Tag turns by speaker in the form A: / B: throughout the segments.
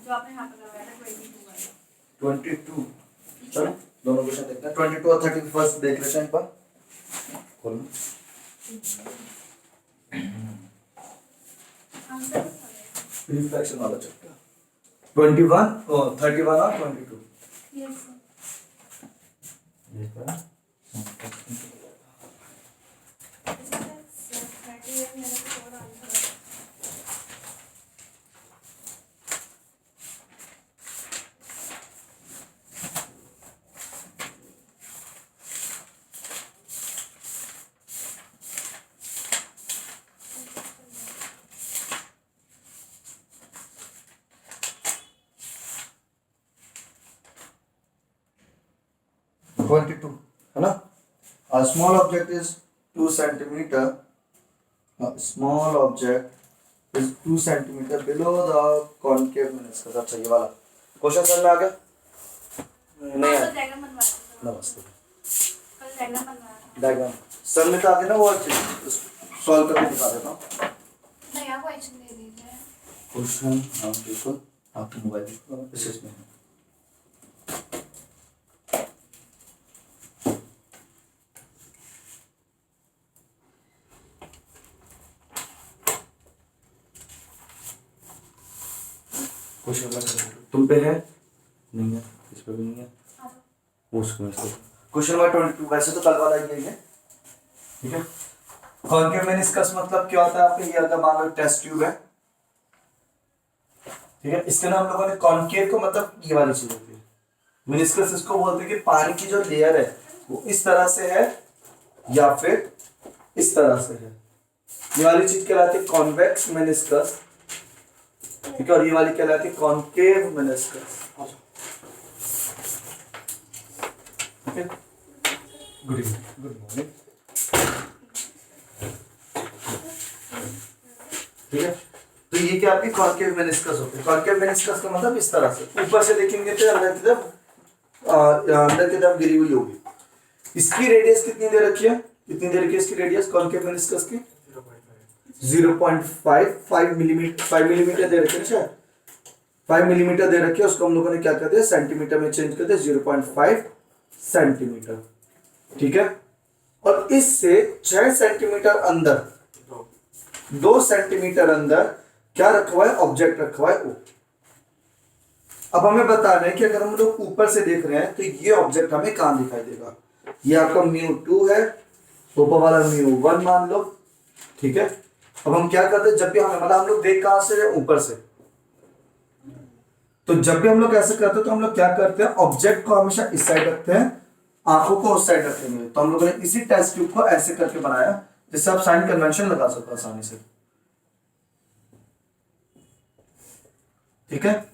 A: जो आपने यहाँ पे करवाया था 22 वाला।
B: 22 चलो दोनों क्वेश्चन देखते हैं। 22 और 30 फर्स्ट देख लेते हैं एक बार। खोलो
A: आंसर
B: रिफ्लेक्शन वाला चैप्टर 21 और 31 और 22
A: यस
B: ये क्या टू है ना। A small object is 2 centimeter. A small object is 2 centimeter below the concave meniscus. अच्छा ये वाला क्वेश्चन समझ में आ गया? नहीं आया?
A: डायग्राम बनवा रहा था
B: नमस्ते।
A: कल डायग्राम बनवा रहा था
B: डायग्राम समझ में तो आ गया ना, वो सॉल्व करके दिखा देता हूँ।
A: नहीं आप क्वेश्चन दे दीजिए
B: क्वेश्चन हाँ बिल्कुल आपके मोबाइल इसमें है। क्वेश्चन नंबर तुम पे है नहीं है, इस पे भी नहीं है, उसमें से क्वेश्चन नंबर 22 वैसे तो कल वाला ही है ठीक है। कॉन्केव मेनिस्कस मतलब क्या होता है आपके, ये अगर मान लो टेस्ट ट्यूब है ठीक है, इसके ना हम लोगों ने कॉन्केव को मतलब ये वाली चीज होती है। मेनिस्कस इसको बोलते हैं कि पानी की जो लेयर है वो इस तरह से है या फिर इस तरह से है, ये वाली चीज कहलाती है कॉन्वेक्स मेनिस्कस ठीक है, और ये वाली कहलाती है कॉन्केव मेनिस्कस। ठीक है, गुड इवनिंग गुड मॉर्निंग ठीक है। तो ये क्या आपकी कॉन्केव मेनिस्कस होती है। कॉन्केव मेनिस्कस का मतलब इस तरह से ऊपर से देखेंगे तो अंदर की तरफ गिरी हुई होगी। इसकी रेडियस कितनी दे रखी है, कितनी दे रखी है इसकी रेडियस कॉन्केव मेनिस्कस की 0.5 मिलीमीटर 5 मिलीमीटर दे रखी है शायद 5 मिलीमीटर दे रखी है, उसको हम लोगों ने क्या कर दिया सेंटीमीटर में चेंज कर दिया 0.5 सेंटीमीटर ठीक है। और इससे 6 सेंटीमीटर अंदर 2 सेंटीमीटर अंदर क्या रखा हुआ है ऑब्जेक्ट रखा हुआ है ओ। अब हमें बताना है कि अगर हम लोग ऊपर से देख रहे हैं तो ये ऑब्जेक्ट हमें कहां दिखाई देगा। ये आपका μ2 है, ऊपर वाला μ1 मान लो ठीक है। अब हम क्या करते हैं जब भी हमें मतलब हम लोग देख कहां से रहे ऊपर से, तो जब भी हम लोग ऐसे करते हैं तो हम लोग क्या करते हैं ऑब्जेक्ट को हमेशा इस साइड रखते हैं, आंखों को उस साइड रखेंगे। तो हम लोगों ने इसी टेस्ट ट्यूब को ऐसे करके बनाया जिससे आप साइन कन्वेंशन लगा सको आसानी से ठीक है।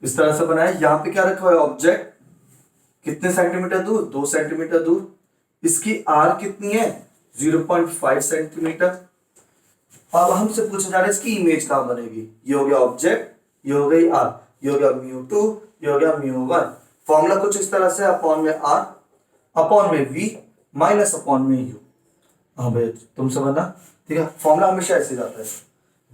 B: इस तरह से बनाया, यहां पे क्या रखा हुआ है ऑब्जेक्ट कितने सेंटीमीटर दूर 2 सेंटीमीटर दूर, इसकी आर कितनी है 0.5 सेंटीमीटर। अब हमसे पूछा जा रहा है इसकी इमेज कहां बनेगी। ये हो गया ऑब्जेक्ट, ये हो गई आर, ये हो गया μ2, ये हो गया μ1। फॉर्मूला कुछ इस तरह से अपॉन में आर अपॉन में वी माइनस अपॉन में यू। हाँ भाई तुम समझना ठीक है, फॉर्मूला हमेशा ऐसे जाता है।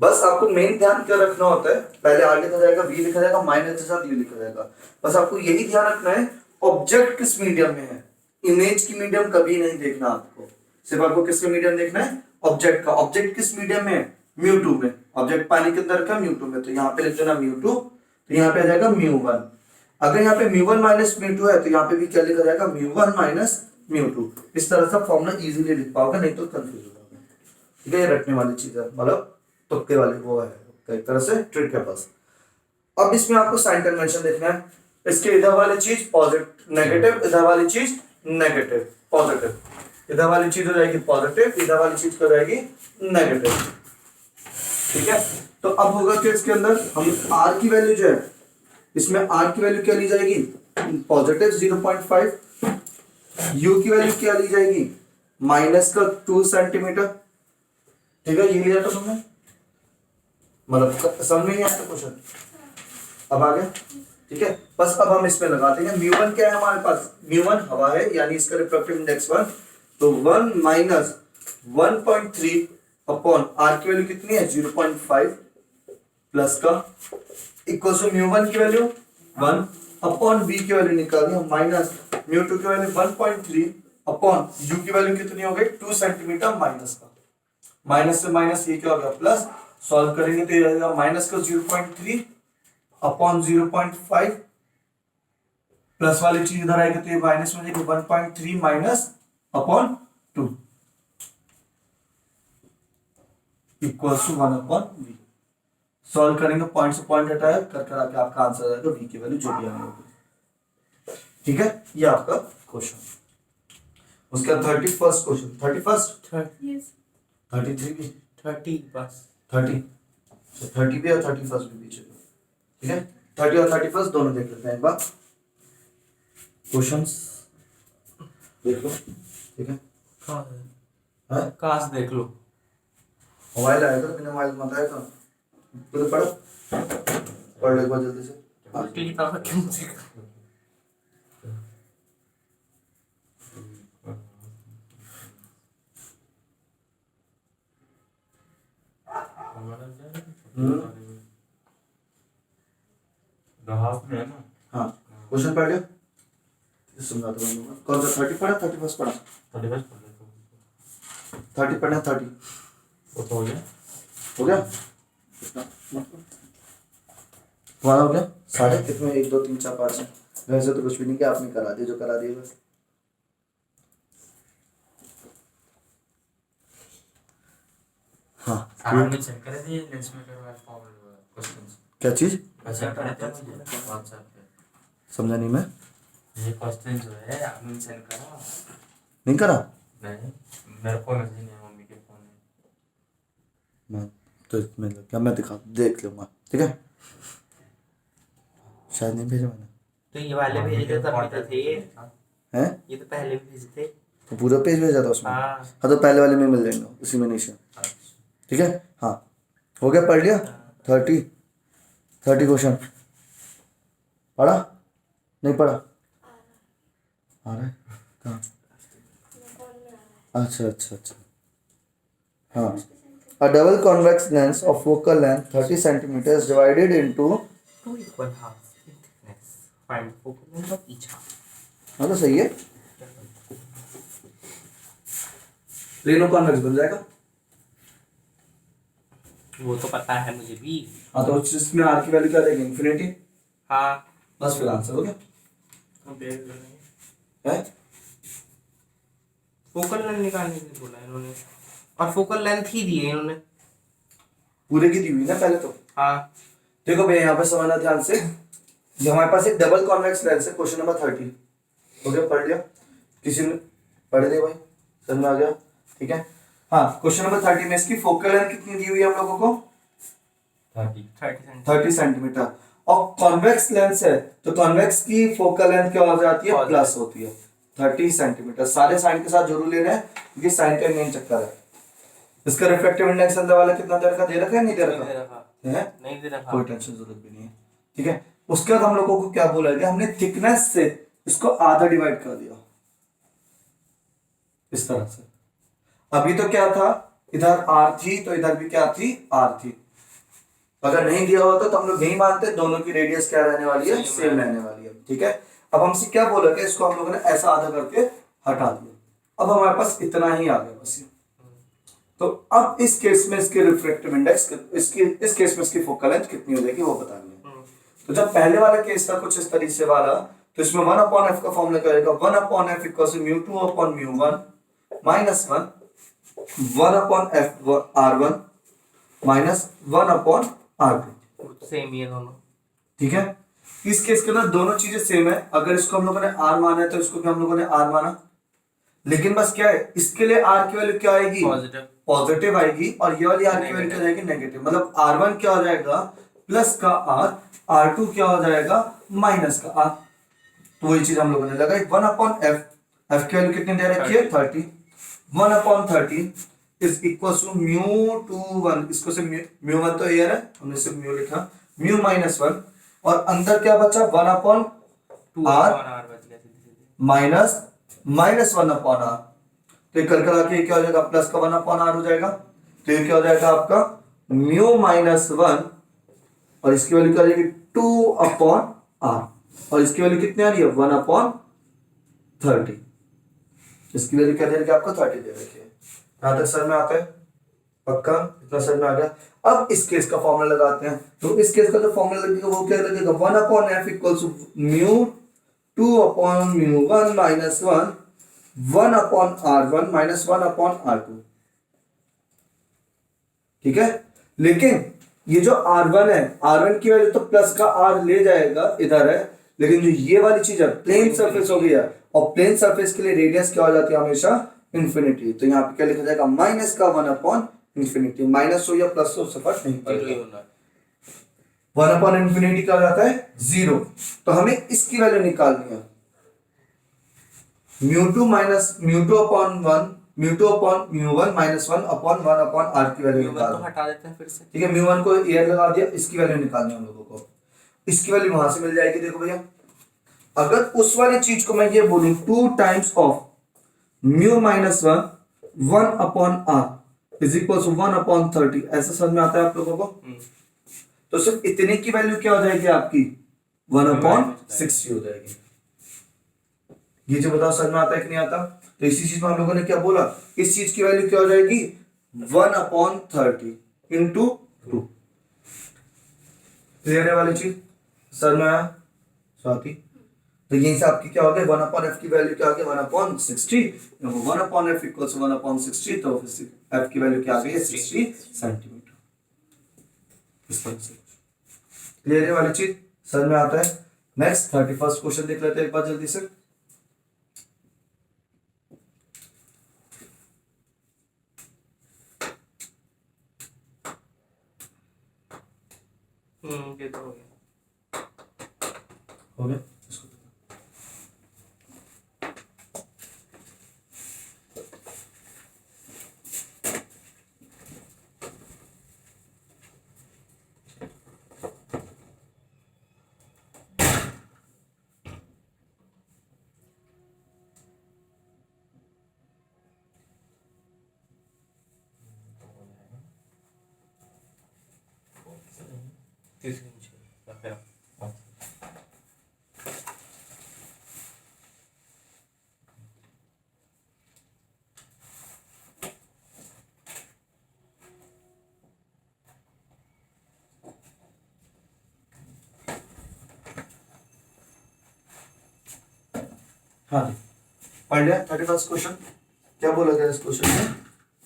B: बस आपको मेन ध्यान क्या रखना होता है, पहले आर लिखा जाएगा वी लिखा जाएगा माइनस के साथ यू लिखा जाएगा। बस आपको यही ध्यान रखना है ऑब्जेक्ट किस मीडियम में है, इमेज की मीडियम कभी नहीं देखना आपको, सिर्फ आपको किसका मीडियम देखना है ऑब्जेक्ट का। ऑब्जेक्ट किस मीडियम में है μ2 में, ऑब्जेक्ट पानी के अंदर का μ2 में, तो यहाँ पे लिख देना μ2 तो यहाँ पे आ जाएगा μ1। अगर यहाँ पे μ1 माइनस μ2 है तो यहाँ पे भी क्या लिखा जाएगा μ1 माइनस μ2। इस तरह से फॉर्मूला इजीली लिख पाओगे, नहीं तो कंफ्यूज हो जाओगे ठीक है। ये रटने वाली चीज है, मतलब तुक्के वाली वो है एक तरह से ट्रिक है बस। अब इसमें आपको साइन कन्वेंशन देखना है, इसके इधर वाली चीज पॉजिटिव नेगेटिव, इधर वाली चीज नेगेटिव पॉजिटिव, इधर वाली चीज हो जाएगी पॉजिटिव, इधर वाली चीज हो जाएगी नेगेटिव ठीक है। तो अब होगा कि इसके अंदर हम आर की वैल्यू जो है, इसमें आर की वैल्यू क्या ली जाएगी पॉजिटिव 0.5, यू की वैल्यू क्या ली जाएगी माइनस का 2 सेंटीमीटर ठीक है। ये लिया तो तुमने मतलब समझ में नहीं आता क्वेश्चन, अब आ गया ठीक है। बस अब हम इसमें लगाते हैं μ1 क्या है हमारे पास, μ1 हवा है यानी इसका रिफ्रैक्टिव इंडेक्स 1, तो 1 माइनस 1.3 अपॉन आर की वैल्यू कितनी है 0.5 प्लस का इक्वल टू म्यू वन की वैल्यू 1 अपॉन बी की वैल्यू निकालनी है माइनस म्यू टू की वैल्यू 1.3 अपॉन यू की वैल्यू कितनी हो गई 2 सेंटीमीटर माइनस का माइनस से माइनस ये क्या हो गया प्लस सॉल्व करेंगे तो ये आएगा माइनस का 0.3 अपॉन 0.5 प्लस वाली चीज इधर आएगी तो ये माइनस में जाएगी 1.3 minus upon 2 equals to 1 upon v. Solve करेंगे पॉइंट से पॉइंट हटाया कर कर आके आपका आंसर आ जाएगा वी की वैल्यू जो भी आनी होगी। ठीक है, ये आपका क्वेश्चन। उसका 31st क्वेश्चन 31st
A: यस
B: 33 भी
C: 30 बस
B: 30 30 भी और 31st भी पीछे। ठीक है, 30 और 31st दोनों देख लेते हैं एक बार। क्वेश्चंस देख लो। ठीक है, हाँ
C: काश देख लो।
B: मोबाइल आएगा बिना मोबाइल मत आएगा तो पढ़ पढ़ ले एक बार जल्दी से।
C: उल्टी की तरह क्यों देख
D: हाफ में है ना।
B: हाँ क्वेश्चन पढ़ लिया, समझा दो मैं। कौन सा 30 पढ़ा 31st पढ़ा?
D: 31
B: 30 पढ़ना 30
D: वो तो हो गया।
B: हो गया कितना तुम्हारा हो गया साढ़े कितने 1 2 3 4 5 6 वैसे तो कुछ भी नहीं किया आपने करा दिया जो करा दिया बस। हाँ
D: सामान में चेक करे थे लेंस में करवा फॉर्मूला क्वेश्चंस
B: क्या चीज
D: अच्छा करे थे मुझे WhatsApp पे।
B: समझा नहीं मैं।
D: ये क्वेश्चन जो है आपने सेंड करा
B: नहीं करा
D: नहीं मेरे फोन में नहीं है मम्मी के फोन में।
B: मैं तो इसमें क्या मैं दिखा देख लूंगा। ठीक है, शायद नहीं भेजा मैंने।
C: तो ये वाले भेजे थे तब भी तो थे
B: हैं
C: ये तो पहले भी भेजे थे।
B: तो पूरा पेज भेजा था उसमें।
C: हाँ
B: हाँ तो पहले वाले में मिल जाएंगे उसी में नीचे। ठीक है, हाँ हो गया पढ़ लिया 30 क्वेश्चन पढ़ा नहीं पढ़ा आ रहा है कहाँ? अच्छा अच्छा अच्छा हाँ A double convex lens of focal length 30 centimeters divided into
C: 2 equal half in thickness. Find focal length of each half.
B: हाँ तो सही है प्लेनो कॉन्वेक्स बन जाएगा।
C: वो तो पता है मुझे भी।
B: हाँ तो इसमें आर की वैल्यू क्या देगी इन्फिनिटी।
C: हाँ
B: बस फिर आंसर हो गया
C: कंपेयर करेंगे।
B: है।
C: फोकल लेंथ निकालने के लिए बोला इन्होंने और फोकल लेंथ ही दी है इन्होंने।
B: पूरे की दी हुई ना पहले तो।
C: हाँ
B: देखो भैया यहाँ पे समझना ध्यान से जो हमारे पास एक डबल कॉन्वेक्स लेंस है क्वेश्चन नंबर 30 हो गया पढ़ लिया किसी ने पढ़ लिया भाई समझ में आ गया। ठीक है, हाँ क्वेश्चन नंबर 30 में इसकी फोकल लेंथ कितनी दी हुई है हम लोगों को 30 सेंटीमीटर और कॉन्वेक्स लेंस है तो कॉन्वेक्स की फोकल लेंथ क्या हो जाती है प्लस होती है 30 सेंटीमीटर। सारे साइन के साथ जरूर लेना है क्योंकि साइन का मेन चक्कर है। इसका रिफ्रैक्टिव इंडेक्स अंदर वाला कितना दे रखा है नहीं दे रखा है
C: नहीं दे रखा
B: कोई टेंशन जरूरत भी नहीं है। ठीक है, उसके बाद हम लोगों को क्या बोला गया हमने थिकनेस से इसको आधा डिवाइड कर दिया इस तरह से। अभी तो क्या था इधर आर थी तो इधर भी क्या थी आर थी। अगर नहीं दिया होता तो हम लोग नहीं मानते दोनों की रेडियस क्या रहने वाली है सेम रहने वाली है। ठीक है, अब हमसे क्या बोला गया इसको हम लोगों ने ऐसा आधा करके हटा दिया। अब हमारे पास इतना ही आ गया बस ये। तो अब इस केस में इसके रिफ्रैक्टिव इंडेक्स इस केस में इसकी फोकल लेंथ कितनी हो जाएगी वो बतानी है। तो जब पहले वाला केस था कुछ इस तरीके से वाला तो इसमें 1 अपॉन एफ का फॉर्मूला क्या रहेगा 1 upon F equals to mu 2 upon mu 1 minus 1 upon F r1 minus 1 upon r2।
C: Same ही है दोनों।
B: ठीक है, इस केस के अंदर दोनों चीजें सेम है। अगर इसको हम लोगों ने r माना है तो इसको भी हम लोगों ने r माना, लेकिन बस क्या है इसके लिए r की वैल्यू क्या आएगी पॉजिटिव आएगी और ये वाली r की वैल्यू क्या जाएगी नेगेटिव। मतलब r1 क्या हो जाएगा प्लस का r, r2 क्या हो जाएगा माइनस का r। तो वही चीज हम लोगों ने लगाई 1 अपॉन f की वैल्यू कितनी दे रखी है 30 1 upon 30 is equal to mu 2 1 इसको से म्यू 1 तो एयर है हमने सिर्फ म्यू लिखा म्यू माइनस 1 और अंदर क्या बचा 1 upon r minus 1 upon r। तो कर कर आके क्या हो जाएगा प्लस का 1 अपॉन r हो जाएगा। तो ये क्या हो जाएगा आपका म्यू माइनस 1 और इसकी वैल्यू क्या आ जाएगी 2/r, और इसकी वैल्यू कितनी आ रही है 1/30। इसकी वैल्यू क्या दे रखी है आपको 30 दे रखी है। यहां तक सर में आता है, पक्का इतना सर में आ गया। अब इस केस का फॉर्मूला लगाते हैं, तो इस केस का जो फॉर्मूला लगेगा वो क्या लगेगा 1/f equals mu 2/μ1 minus 1 1/r1 minus 1/r2। ठीक है, लेकिन ये जो r1 है, r1 की वैल्यू तो प्लस का r ले जाएगा इधर है, लेकिन जो ये वाली चीज है प्लेन सरफेस हो गया, और प्लेन सरफेस के लिए रेडियस क्या हो जाती है हमेशा इंफिनिटी। तो यहाँ पे क्या लिखा जाएगा माइनस का 1/इंफिनिटी, माइनस हो या प्लस हो उससे फर्क नहीं पड़ेगा। 1/इंफिनिटी क्या हो जाता है 0। तो हमें इसकी वैल्यू निकालनी है μ2 माइनस μ2/1 μ2/μ1 माइनस 1/1/r की वैल्यू निकाल
C: तो हटा देते हैं फिर से।
B: ठीक है, μ1 को एयर लगा दिया, इसकी वैल्यू निकालनी है हम लोगों को। इसकी वैल्यू वहां से मिल जाएगी। देखो भैया, अगर उस वाली चीज को मैं ये बोलूं 2 times of μ minus 1/r is equal to 1/30, ऐसा समझ में आता है आप लोगों को? तो सिर्फ इतने की वैल्यू क्या हो जाएगी आपकी 1/60 हो जाएगी। ये जो बताओ समझ में आता है कि नहीं आता? तो इसी चीज में हम लोगों ने क्या बोला, इस चीज की वैल्यू क्या हो जाएगी 1/30 इंटू 2। क्लियर है वाली चीज, समझ में आया स्वाति? तो यहीं से आपकी क्या हो गया 1/f की वैल्यू क्या हो गया 1/60, 1/f इक्वल्स 1/60, तो f की वैल्यू क्या आ गई है 60 सेंटीमीटर। इस तरह से क्लियर है वाली चीज, समझ में आता है? नेक्स्ट 31st क्वेश्चन देख लेते हैं एक बार जल्दी से।
C: ये तो हो गया।
B: हो गया इसको। हाँ जी, पढ़ लिया 31st क्वेश्चन। क्या बोला गया इस क्वेश्चन में?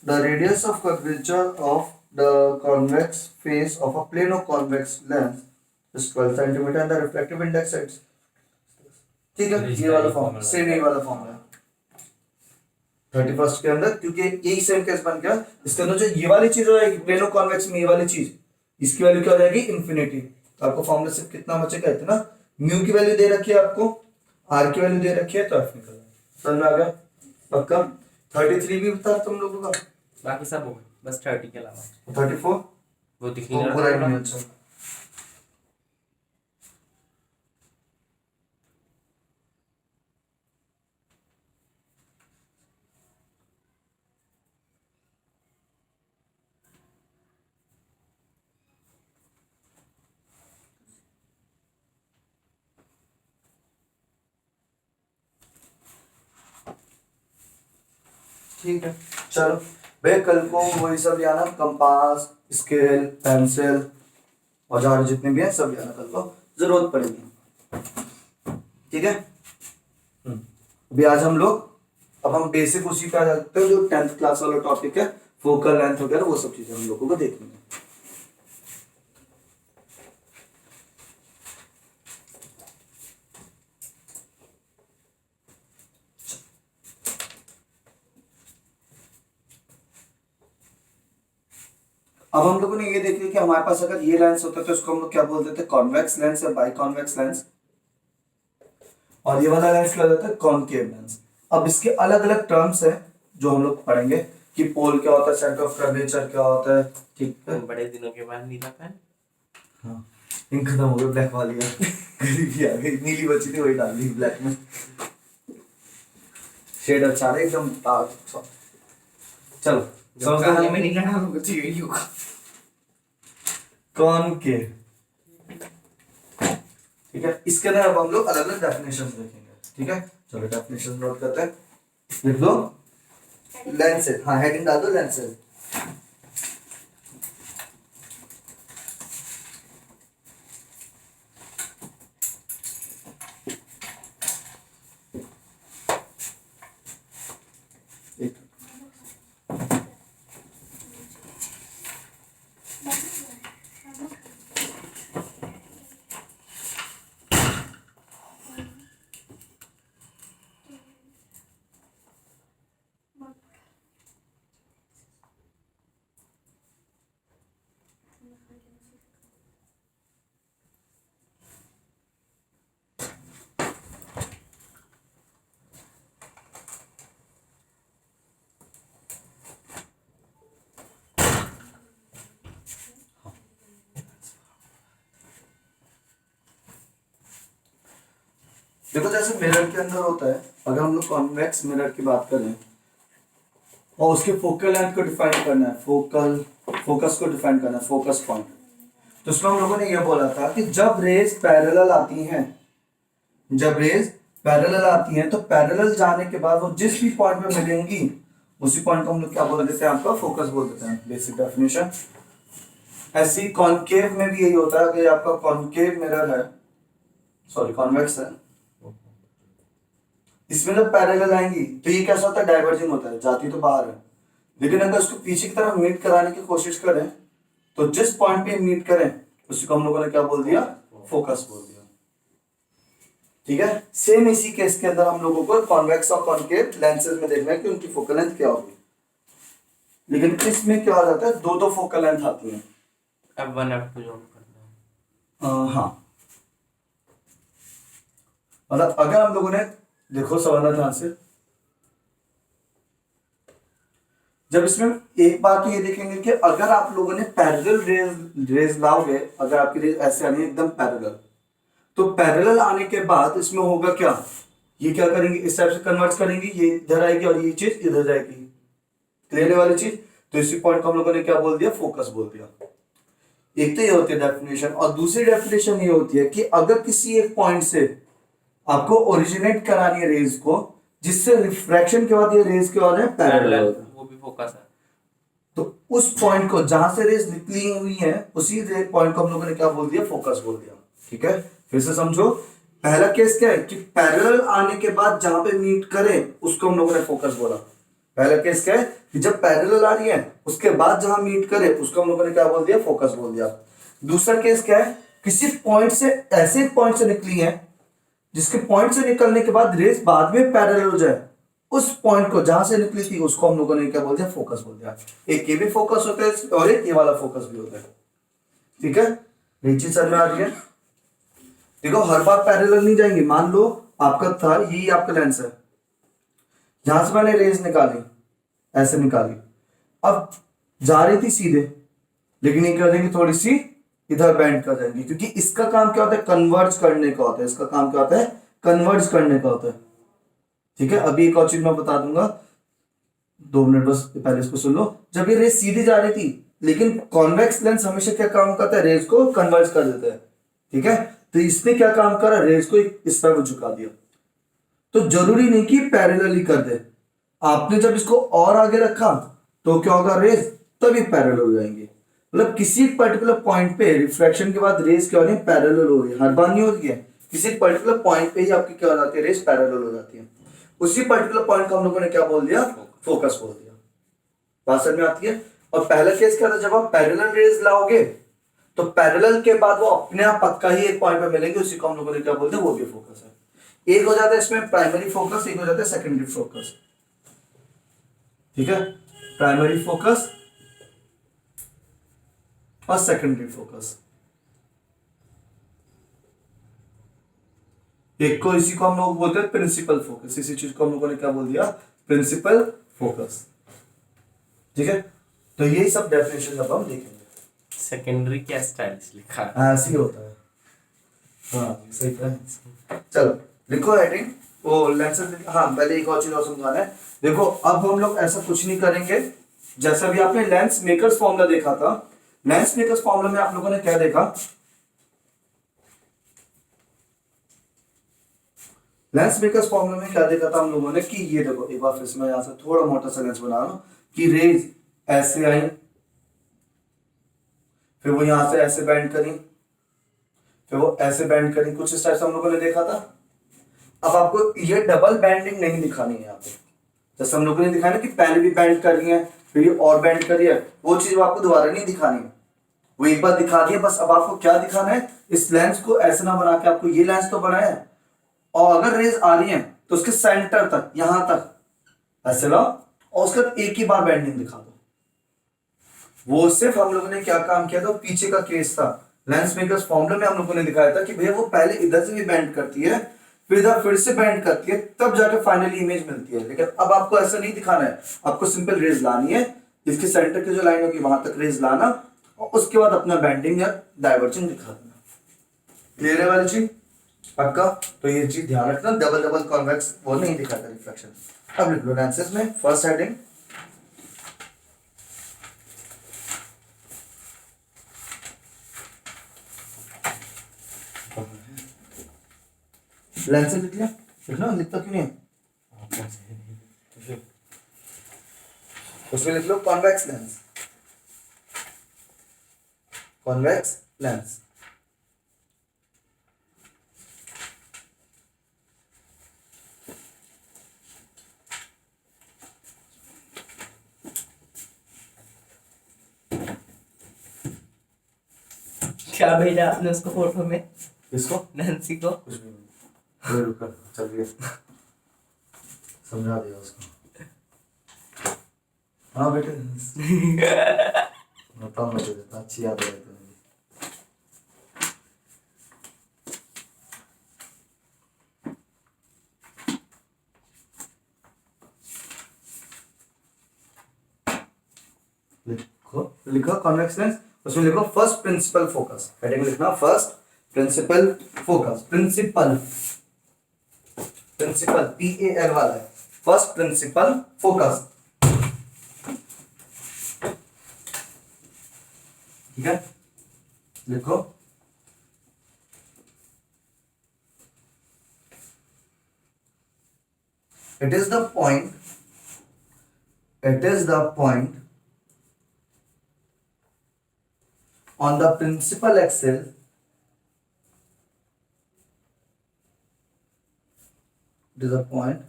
B: The radius of curvature of the convex face of a plane of convex lens is 12 centimetre and the reflective index is, ठीक है, ये वाला फॉर्म सेम, ये वाला फॉर्म है 31st के अंदर, क्योंकि यही सेम केस बन गया। इसके अंदर जो ये वाली चीज हो जाएगी प्लेन ऑफ कॉन्वेक्स में, ये वाली चीज, इसकी वैल्यू क्या हो जाएगी इंफिनिटी। तो आपको फॉर्मूला सिर्फ कितना बचेगा इतना, म्यू की वैल्यू दे रखी है आपको, आर की वैल्यू दे रखी है, तो एफ निकल समझ में आ गया पक्का। 33 भी बता तुम लोगों का,
C: बाकी सब हो गए, बस 30 के अलावा
B: 34
C: वो दिख नहीं
B: पूरा ही
C: रहा
B: नहीं।
C: था।
B: अच्छा ठीक है, चलो भैया कल को वही सब ले आना, कंपास, स्केल, पेंसिल, औजार जितने भी हैं सब ले आना, कल को जरूरत पड़ेगी। ठीक है, अभी आज हम लोग, अब हम बेसिक उसी पे आ जाते हैं जो 10th क्लास वाला टॉपिक है, फोकल लेंथ वगैरह वो सब चीजें हम लोगों को देखनी है। अब हम लोगों ने ये देख लिया कि हमारे पास अगर ये लेंस होता तो उसको हम लोग क्या बोलते थे, कॉन्वेक्स लेंस या बाई कॉन्वेक्स लेंस, और ये वाला लेंस क्या होता है कॉनकेव लेंस। अब इसके अलग अलग टर्म्स हैं जो हम लोग पढ़ेंगे कि पोल क्या होता है, सेंटर ऑफ कर्वेचर क्या होता है। ठीक है,
C: बड़े दिनों के बाद नीला पेन।
B: हाँ इन खत्म हो गए, ब्लैक वाली है गरीबी आ गई, नीली बची थी वही डाल दी ब्लैक में, शेड अच्छा है एकदम डार्क। चलो
C: जो काले में नीला डालोगे तो यही होगा।
B: कॉनकेव, ठीक है, इसके अंदर अब हम लोग अलग अलग डेफिनेशन देखेंगे। ठीक है, चलो डेफिनेशन नोट करते हैं। लिख दो लेंसेज, हाँ हेडिंग डाल दो लेंसेज। देखो जैसे मिरर के अंदर होता है, अगर हम लोग कॉन्वेक्स मिरर की बात करें और उसके फोकल लेंथ को डिफाइन करना है, फोकस को डिफाइन करना है, फोकस पॉइंट, तो उसमें हम लोगों ने यह बोला था कि जब रेज पैरेलल आती हैं, जब रेज पैरेलल आती हैं तो पैरेलल जाने के बाद वो जिस भी पॉइंट पे मिलेंगी उसी पॉइंट को हम लोग क्या बोल देते हैं, आपका फोकस बोल देते हैं। Basic definition. ऐसी कॉनकेव में भी यही होता है कि आपका कॉनकेव मिरर है, सॉरी कॉन्वेक्स है, इसमें जब पैरेलल आएंगी तो ये कैसा होता है, डाइवर्जिंग होता है, जाती तो बाहर है, लेकिन अगर उसको पीछे की तरफ मीट कराने की कोशिश करें तो जिस पॉइंट पे मीट करें उसी को हम लोगों ने क्या बोल दिया, फोकस बोल दिया। ठीक है, सेम इसी केस के अंदर हम लोगों को कॉन्वेक्स और कॉनकेव लेंसेज में देखना है कि उनकी फोकल लेंथ क्या होगी, लेकिन इसमें क्या हो जाता है, दो दो फोकल लेंथ आती है।
C: F1 F2 जो करना है।
B: हाँ, मतलब अगर हम लोगों ने देखो समझना ध्यान से, जब इसमें एक बात तो ये देखेंगे कि अगर आप लोगों ने पैरेलल रेज लाओगे, अगर आपकी रेज ऐसे आनी है एकदम पैरेलल, तो पैरेलल आने के बाद इसमें होगा क्या, ये क्या करेंगे, इस टाइप से कन्वर्ट करेंगे, ये इधर आएगी और ये चीज इधर जाएगी, क्लियर वाली चीज, तो इसी पॉइंट को हम लोगों ने क्या बोल दिया, फोकस बोल दिया। एक तो ये होती है डेफिनेशन, और दूसरी डेफिनेशन ये होती है कि अगर किसी एक पॉइंट से आपको ओरिजिनेट करानी है रेज को, जिससे रिफ्रैक्शन के बाद ये रेज के बाद है पैरेलल,
C: वो भी फोकस है,
B: तो उस पॉइंट को जहां से रेज निकली हुई है उसी पॉइंट को हम लोगों ने क्या बोल दिया, फोकस बोल दिया। ठीक है, फिर से समझो, पहला केस क्या है कि पैरेलल आने के बाद जहां पे मीट करे उसको हम लोगों ने फोकस बोला। पहला केस क्या है कि जब पैरेलल आ रही है उसके बाद जहां मीट करे उसको हम लोगों ने क्या बोल दिया, फोकस बोल दिया। दूसरा केस क्या है, किसी पॉइंट से, ऐसे पॉइंट से निकली है जिसके पॉइंट से निकलने के बाद रेस बाद में पैरेलल हो जाए, उस पॉइंट को जहां से निकली थी उसको हम लोगों ने क्या बोल दिया, फोकस बोल दिया। एक ये भी फोकस होता है और एक ये वाला फोकस भी होता है। ठीक है, ये चीज समझ में आ रही है। देखो हर बार पैरेलल नहीं जाएंगे, मान लो आपका था, यही आपका लेंस है, जहां से मैंने रेज निकाली, ऐसे निकाली, अब जा रही थी सीधे, लेकिन ये कर देंगे थोड़ी सी इधर बेंड कर देंगे, क्योंकि इसका काम क्या होता है, कन्वर्ज करने का होता है, इसका काम क्या होता है, कन्वर्ज करने का होता है। ठीक है, अभी एक और चीज मैं बता दूंगा, 2 मिनट बस पहले इसको सुन लो। जब ये रेज सीधी जा रही थी, लेकिन कॉन्वेक्स लेंस हमेशा क्या काम करता है, रेज को कन्वर्ज कर देता है। ठीक है, तो इसने क्या काम करा, रेज को इस तरफ झुका दिया। तो जरूरी नहीं कि पैरेलल ही कर दे, आपने जब इसको और आगे रखा तो क्या होगा, रेज तभी पैरेलल हो जाएंगे। मतलब किसी पर्टिकुलर पॉइंट पे रिफ्रैक्शन के बाद रेज क्या हो रही है, पैरेलल हो रही है, हर बार नहीं होती है, किसी पर्टिकुलर पॉइंट पे ही आपकी क्या हो जाती है, रेज पैरेलल हो जाती है। उसी पर्टिकुलर पॉइंट को हम लोगों ने क्या बोल दिया, फोकस बोल दिया। बात समझ में आती है। और पहला केस क्या था, जब आप पैरेलल रेज लाओगे तो पैरेलल के बाद वो अपने आप पक्का ही एक पॉइंट पे मिलेंगे, उसी को हम लोगों ने क्या बोलते हैं, वो भी फोकस है। एक हो जाता है इसमें प्राइमरी फोकस, एक हो जाता है सेकेंडरी फोकस। ठीक है, प्राइमरी फोकस और सेकेंडरी फोकस, एक को, इसी को हम लोग बोलते हैं प्रिंसिपल फोकस, इसी चीज को हम लोगों ने क्या बोल दिया, प्रिंसिपल फोकस। ठीक है, तो यही सब डेफिनेशन अब हम देखेंगे।
C: सेकेंडरी क्या स्टाइलिश लिखा है,
B: ऐसे ही होता है। हाँ सही है। चलो लिखो हेडिंग, वो लेंसेज। हाँ पहले एक और चीज और समझाना है। देखो अब हम लोग ऐसा कुछ नहीं करेंगे, जैसा भी आपने लेंस मेकर्स फॉर्मूला देखा था, लेंस मेकर्स फॉर्मूला में आप लोगों ने क्या देखा, लेंस मेकर्स फॉर्मूला में क्या देखा था हम लोगों ने कि ये देखो, एक बार फिर से मैं यहाँ से थोड़ा मोटा सा लेंस बना रहा हूँ कि रेज ऐसे आई, फिर वो यहाँ से ऐसे बैंड करी, फिर वो ऐसे बैंड करी, कुछ इस टाइप से हम लोगों ने देखा था। अब आपको ये डबल बैंडिंग नहीं दिखानी है यहाँ पे, जैसे हम लोगों ने दिखाया ना कि पहले भी बैंड कर रही है फिर ये और बैंड करी है, वो चीज आपको दोबारा नहीं दिखानी है, वो एक बार दिखा दी है बस। अब आपको क्या दिखाना है, इस लेंस को ऐसे ना बना के, आपको ये लेंस तो बनाया है और अगर रेज आ रही है तो उसके सेंटर तक, यहां तक ऐसे लाओ और उसका एक ही बार बैंडिंग दिखा दो। वो सिर्फ हम लोगों ने क्या काम किया था, पीछे का केस था। लेंस मेकर्स फॉर्मूला में हम लोगों ने दिखाया था कि भैया वो पहले इधर से भी बैंड करती है, फिर इधर फिर से बैंड करती है, तब जाके फाइनली इमेज मिलती है। लेकिन अब आपको ऐसा नहीं दिखाना है, आपको सिंपल रेज लानी है, इसके सेंटर की जो लाइन होगी वहां तक रेज लाना और उसके बाद अपना बैंडिंग या डाइवर्जन दिखा देना। क्लियर है वाली चीज? पक्का? तो ये चीज ध्यान रखना, डबल डबल कॉन्वेक्स वो नहीं दिखाता रिफ्लेक्शन। अब लिख लो लेंसेज में फर्स्ट हेडिंग लेंसेज लिख लिया, लिखना लिखता क्यों नहीं है? उसमें लिख लो कॉन्वेक्स लेंस, कॉन्वेक्स लेंस।
C: क्या भेजा आपने उसको फोटो में?
B: किसको?
C: नैन्सी को?
B: कुछ भी नहीं, कोई रुका चल गया, समझा दिया उसको। हाँ बेटे बताओ, मुझे देता अच्छी याद है तुम्हें। लिखो लिखो कॉन्वेक्स लेंस, उसमें लिखो फर्स्ट प्रिंसिपल फोकस, हेडिंग लिखना first principal focus. Principal principal PAL वाला है, फर्स्ट प्रिंसिपल फोकस, ठीक है? लिखो it is the point on the principal axis it is a point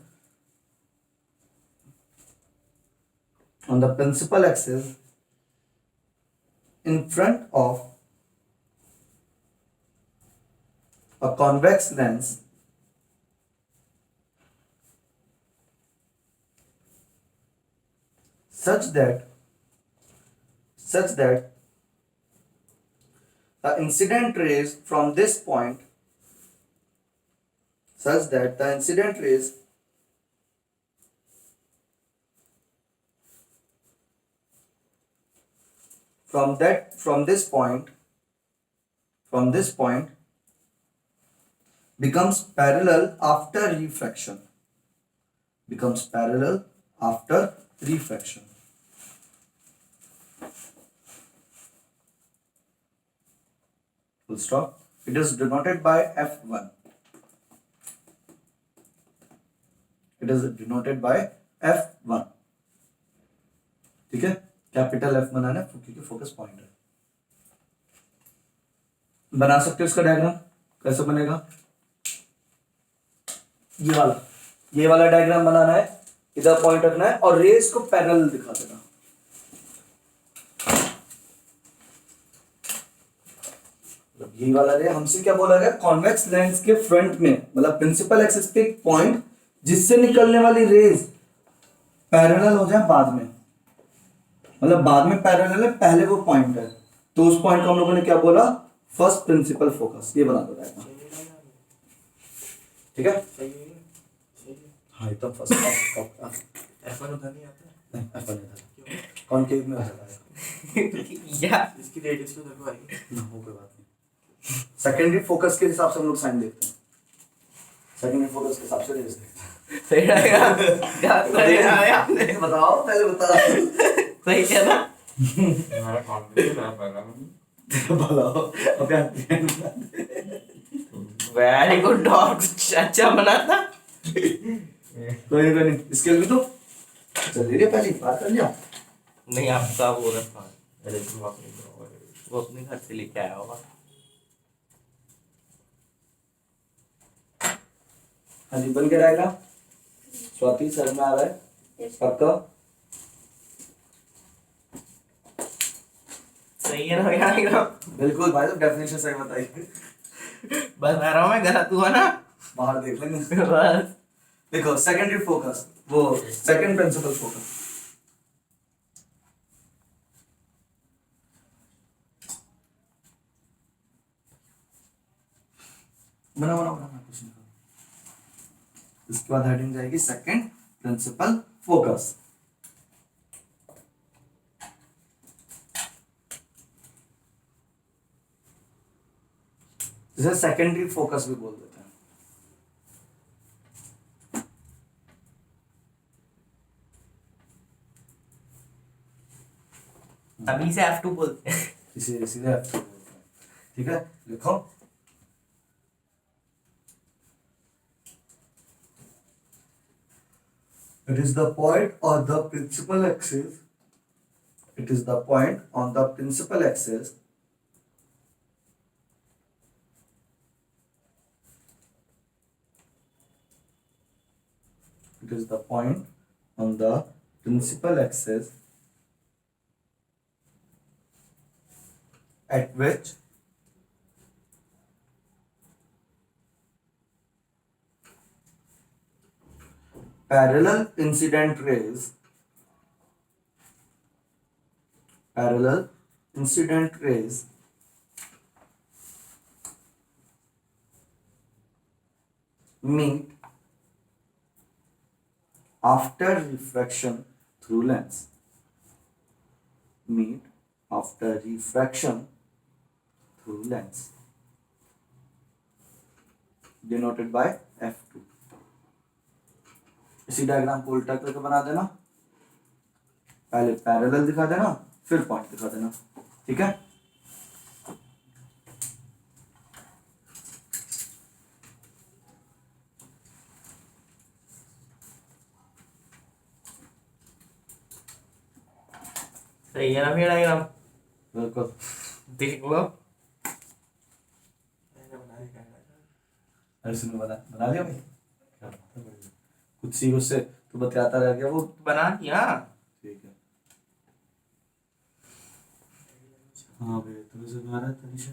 B: on the principal axis in front of a convex lens such that the incident rays from this point from this point becomes parallel after refraction, full stop. It is denoted by F1. ठीक है, capital F बनाना है क्योंकि focus point है। बना सकते हो इसका diagram, कैसे बनेगा? ये वाला डायग्राम बनाना है, इधर पॉइंट रखना है और रेस को पैरेलल दिखा देना। ये वाला रे हमसे क्या बोला गया, कॉन्वेक्स लेंस के फ्रंट में, मतलब प्रिंसिपल एक्सिस पे एक पॉइंट जिससे निकलने वाली रेज पैरेलल हो जाए बाद में, मतलब बाद में पैरेलल है, पहले वो पॉइंट है, तो उस पॉइंट को हम लोगों ने क्या बोला, फर्स्ट प्रिंसिपल फोकस। ये बना दो डायग्राम, ठीक है? हाँ एकदम फर्स्ट
D: F1 उधर नहीं आता है?
B: नहीं F1 नहीं, कॉनकेव में आता है
C: या
D: इसकी रेडियस उधर को आएगी
B: ना, हो कोई बात नहीं। सेकेंडरी फोकस के हिसाब से हम लोग साइन देखते हैं, सेकेंडरी फोकस के हिसाब से रेज देखते हैं।
C: सही रहेगा आपने
B: बताओ, पहले बता।
C: सही है ना?
D: हमारा कॉन्फिडेंस है पहला
B: बताओ अब क्या?
C: वेरी गुड डॉग, अच्छा बना था।
B: कोई नहीं स्केल भी तो चल ले पहले बात कर लिया।
C: नहीं आपका वो रखा है। अरे वो अपने घर से लेके आया होगा।
B: हाँ जी बन के रहेगा। स्वाति सर में आ रहा है पक्का।
C: सही है ना भैया एकदम।
B: बिल्कुल भाई तो डेफिनेशन सही बताइए।
C: बस आ रहा हूँ मैं, गलत हुआ ना
B: बाहर देख लेंगे।
C: बस।
B: देखो सेकेंडरी फोकस वो सेकंड प्रिंसिपल फोकस। बना बना बना कुछ नहीं। इसके बाद हेडिंग जाएगी सेकंड प्रिंसिपल फोकस। जिसे सेकेंडरी फोकस भी बोल देते हैं।
C: अभी से F2 बोलते हैं।
B: इसे सीधे F2 बोलते हैं। ठीक है लिखो। It is the point on the principal axis. It is the point on the principal axis it is the point on the principal axis at which parallel incident rays meet after refraction through lens. Meet after refraction through lens. Denoted by F2. इसी diagram को उल्टा करके बना देना। पहले parallel दिखा देना फिर पॉइंट दिखा देना। ठीक है
C: सही है ना भैया डायग्राम।
B: बिल्कुल।
C: देख लो।
B: अरे सुनो बना लिया भाई। कुछ सी उससे तो बताता रह गया वो।
C: बना दिया।
B: ठीक है हाँ भाई तुम्हें सुना रहा था निशा।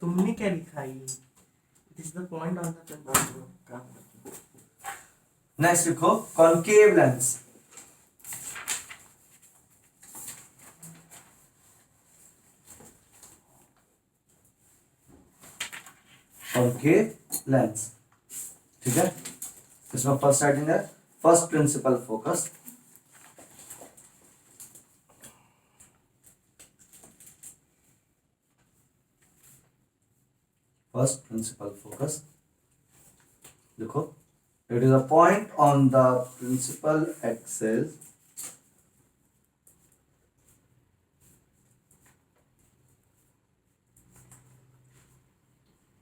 C: तुमने क्या लिखा है? It is the point on the
B: next लिखो कॉनकेव लेंस। Concave lens. ठीक है इसमें फर्स्ट हेडिंग है first principal focus. First principal focus. देखो it is a point on the principal axis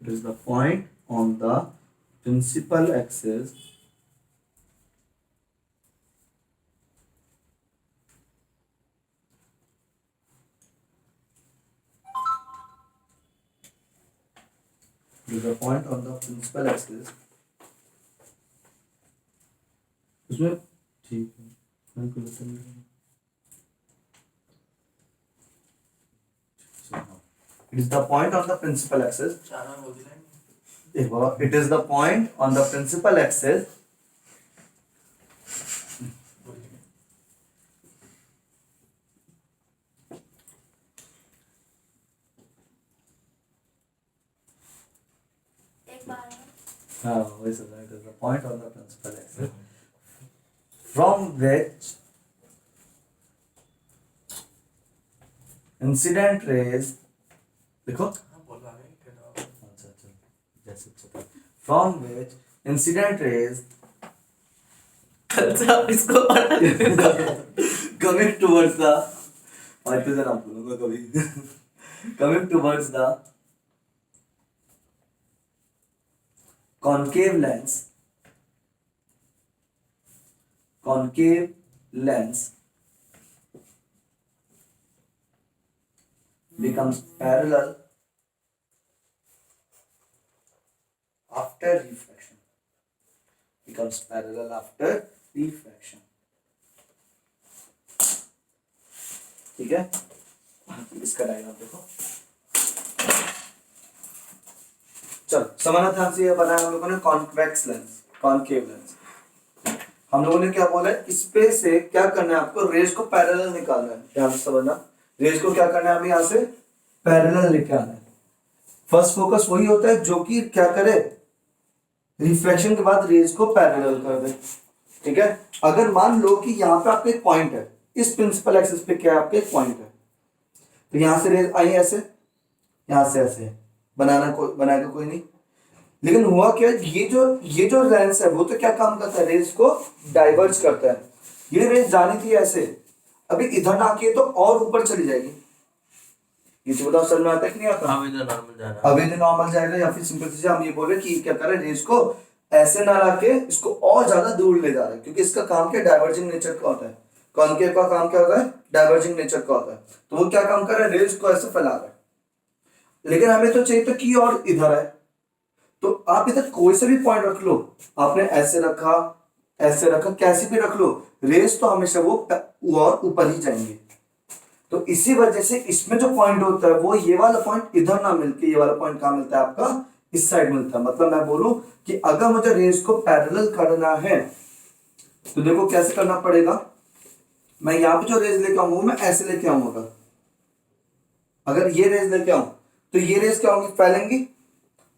B: it is the point on the principal axis it is the point on the principal axis उसमें ठीक है मैं को बता नहीं it is the point on the principal axis देखो it is the point on the principal axis
A: एक बार
B: हाँ वही सब it is the point on the principal axis from which incident rays देखो अच्छा अच्छा जैसे from which incident rays
C: कल से आप इसको
B: कमिंग टुवर्ड्स द, आज तो जरा बोलूंगा कभी, coming towards the concave lens, concave lens becomes parallel after refraction, becomes parallel after refraction. ठीक है, इसका डायग्राम देखो। चलो समाना ध्यान से ये बनाया हम लोगों ने कॉन्वेक्स लेंस, कॉनकेव लेंस। हम लोगों ने क्या बोला है, इस पे से क्या करना है आपको, रेज को पैरेलल निकालना है। ध्यान से समझना, रेज को क्या करना है, हमें यहाँ से पैरेलल लेके आना है। फर्स्ट फोकस वही होता है जो कि क्या करे, रिफ्लेक्शन के बाद रेज को पैरेलल कर दे। ठीक है, अगर मान लो कि यहाँ पे आपका एक पॉइंट है, इस प्रिंसिपल एक्सिस पे क्या है, आपका एक पॉइंट है, तो यहाँ से रेज आई ऐसे, यहाँ से ऐसे बनाएगा कोई नहीं। लेकिन हुआ क्या, ये जो लेंस है वो तो क्या काम करता है, रेज को डाइवर्ज करता है। ये रेज जानी थी ऐसे, अभी इधर ना किए तो और ऊपर चली जाएगी। ये तो बताओ समझ में आता है कि नहीं आता?
C: अभी तो नॉर्मल जा रहा है,
B: अभी तो नॉर्मल जाएगा, या फिर सिंपल से हम ये बोल रहे कि क्या कर रहे हैं, रेज को ऐसे ना लाके इसको और ज्यादा दूर ले जा रहे हैं, क्योंकि इसका काम क्या, डाइवर्जिंग नेचर का होता है। कॉनकेव का काम क्या होता है, डाइवर्जिंग नेचर का होता है। तो वो क्या काम कर रहा है, रेज को ऐसे फैला रहा है। लेकिन हमें तो चाहिए तो कि और इधर है, तो आप इधर कोई से भी पॉइंट रख लो, आपने ऐसे रखा, ऐसे रखा, कैसे भी रख लो, रेस तो हमेशा वो और ऊपर ही जाएंगे। तो इसी वजह से इसमें जो पॉइंट होता है वो ये वाला पॉइंट इधर ना मिलके ये वाला पॉइंट कहाँ मिलता है, आपका इस साइड मिलता है। मतलब मैं बोलूं कि अगर मुझे रेस को पैरेलल करना है तो देखो कैसे करना पड़ेगा। मैं यहाँ पे जो रेस लेके आऊंगा मैं ऐसे लेके आऊंगा। अगर ये रेस लेके आऊं तो ये रेस क्या होंगी, फैलेंगी,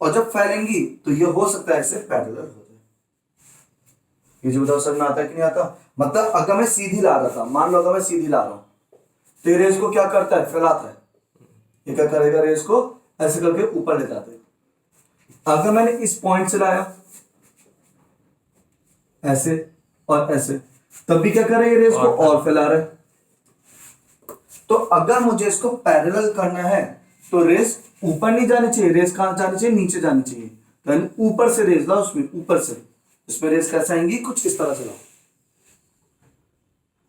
B: और जब फैलेंगी तो ये हो सकता है ऐसे पैरेलल हो जाए। ये जो बताओ समझ में आता है कि नहीं आता? मतलब अगर मैं सीधी ला रहा था, मान लो अगर मैं सीधी ला रहा हूं तो ये रेस को क्या करता है, फैलाता है। ये क्या करेगा, रेस को ऐसे करके ऊपर ले जाते हैं। अगर मैंने इस पॉइंट से लाया ऐसे और ऐसे, तब भी क्या कर रहा है, ये रेस को और फैला रहा है। तो अगर मुझे इसको पैरेलल करना है तो रेस ऊपर नहीं जानी चाहिए, रेस कहां जानी चाहिए, नीचे जानी चाहिए। तो ऊपर से रेस लाओ, उसमें ऊपर से, इसमें रेस कैसे आएंगी, कुछ इस तरह से लाओ।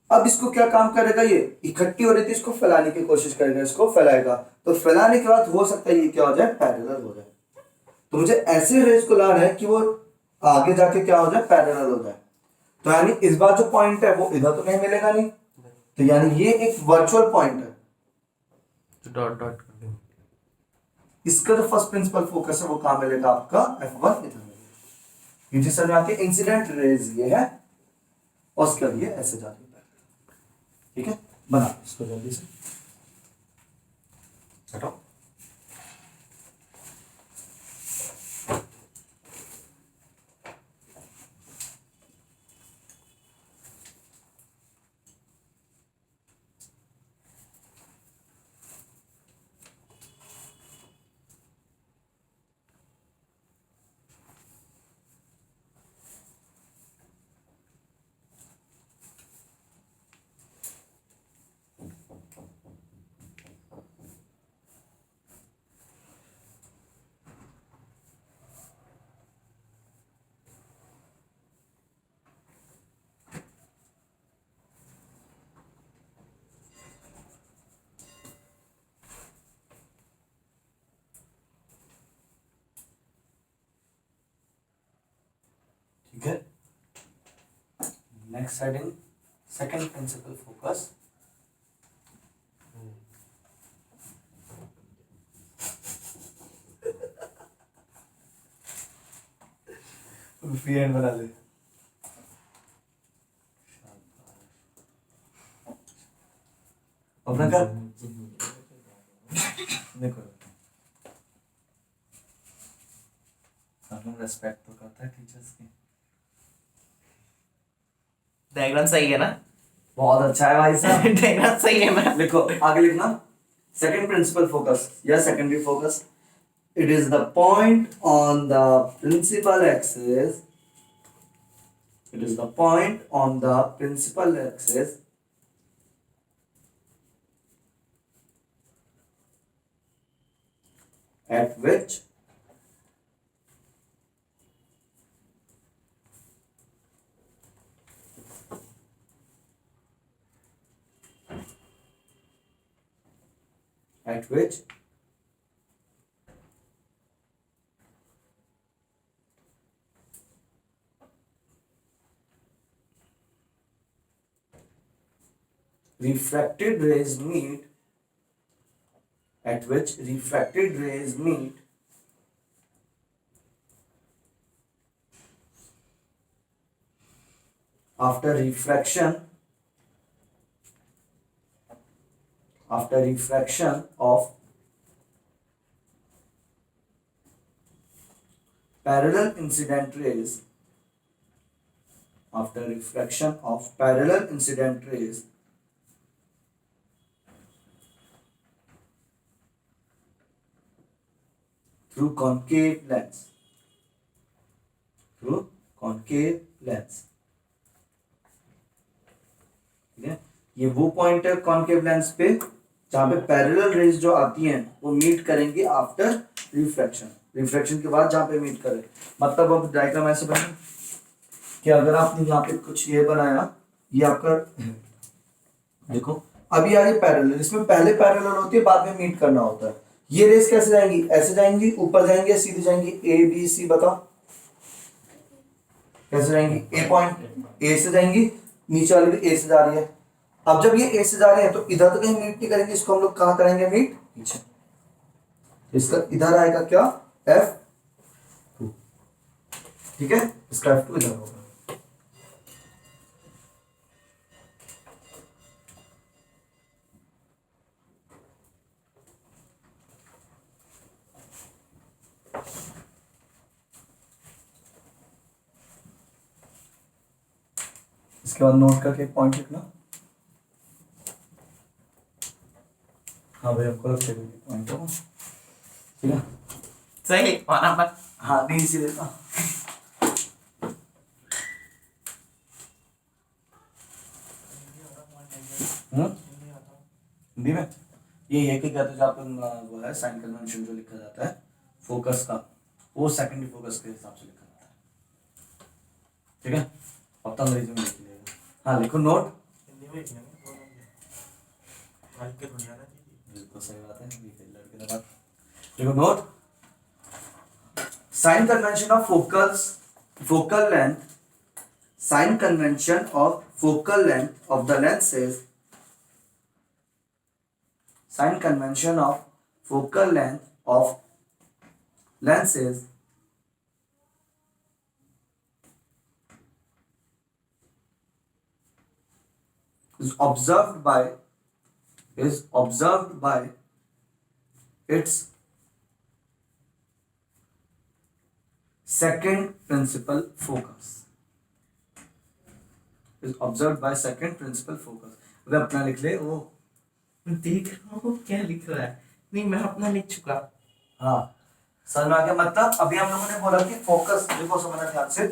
B: अब इसको क्या काम करेगा, ये इकट्ठी हो रही थी, इसको फैलाने की कोशिश करेगा, इसको फैलाएगा। तो फैलाने के बाद हो सकता है ये क्या हो जाए, पैरेलल हो जाए। तो मुझे ऐसे रेस को लाना है कि वो आगे जाके क्या हो जाए, पैरेलल हो जाए। तो यानी इस बार जो पॉइंट है वो इधर तो कहीं मिलेगा नहीं, तो यानी ये एक वर्चुअल पॉइंट है।
C: तो डॉट डॉट कर दो।
B: इसका जो फर्स्ट प्रिंसिपल फोकस है वो कहां मिलेगा, आपका F1 इधर मिलेगा। ये जिस आके इंसिडेंट रेज ये है, और उसके बाद ये ऐसे जाती है। ठीक है, बना इसको जल्दी से हटाओ। ठीक है, next heading, second principal focus. Free hand बना ले। अपना कर देखो, रेस्पेक्ट तो करता है टीचर्स की।
C: डायग्राम सही है ना?
B: बहुत अच्छा है भाई साहब।
C: डायग्राम सही है मैं।
B: लिखो, आगे लिखना, सेकंड प्रिंसिपल फोकस या secondary focus, it is the point on the principal axis It is the point on the principal axis at which refracted rays meet after refraction of parallel incident rays through concave lens. ठीक है, ये वो point है concave lens पे जहां पे parallel raise जो आती हैं वो मीट करेंगी आफ्टर रिफ्रैक्शन के बाद जहां पे मीट करे। मतलब अब डायग्राम ऐसे बने कि अगर आपने यहाँ पे कुछ ये बनाया, ये आपका देखो अभी आ रही पैरेलल, इसमें पहले पैरेलल होती है बाद में मीट करना होता है। ये रेस कैसे जाएंगी, ऐसे जाएंगी, ऊपर जाएंगे, सीधे जाएंगी, ए बी सी, बताओ कैसे जाएंगी, ए पॉइंट ए से जाएंगी, नीचे वाली भी ए से जा रही है। अब जब ये ए से जा रहे हैं तो इधर तो कहीं मीट नहीं करेंगे, इसको हम लोग कहाँ करेंगे मीट, नीचे। इसका इधर आएगा क्या, F2, ठीक है, इसका F2 इधर होगा। इसके बाद नोट करके एक पॉइंट लिखना। हाँ भाई आपको लगता है पॉइंट हो, ठीक है,
C: सही और नंबर।
B: हाँ नहीं इसी देता हिंदी में ये है कि कहते हैं अपन वो है साइन कन्वेंशन जो लिखा जाता है फोकस का, वो सेकेंडरी फोकस के हिसाब से लिखा जाता है, ठीक है। अब तो अंग्रेजी में लिख लेगा। हाँ लिखो नोट, बिल्कुल सही बात है, लड़के का बात। देखो note, sign convention of focal length, sign convention of focal length of the lenses, sign convention of focal length of lenses is observed by its second principal focus, is observed by second principal focus। वे अपना लिख ले, वो
C: देख रहा हूँ क्या लिख रहा है, नहीं मैं अपना लिख चुका।
B: हाँ समझ में आ गया। मतलब अभी हम लोगों ने बोला कि फोकस, देखो समझना ध्यान से,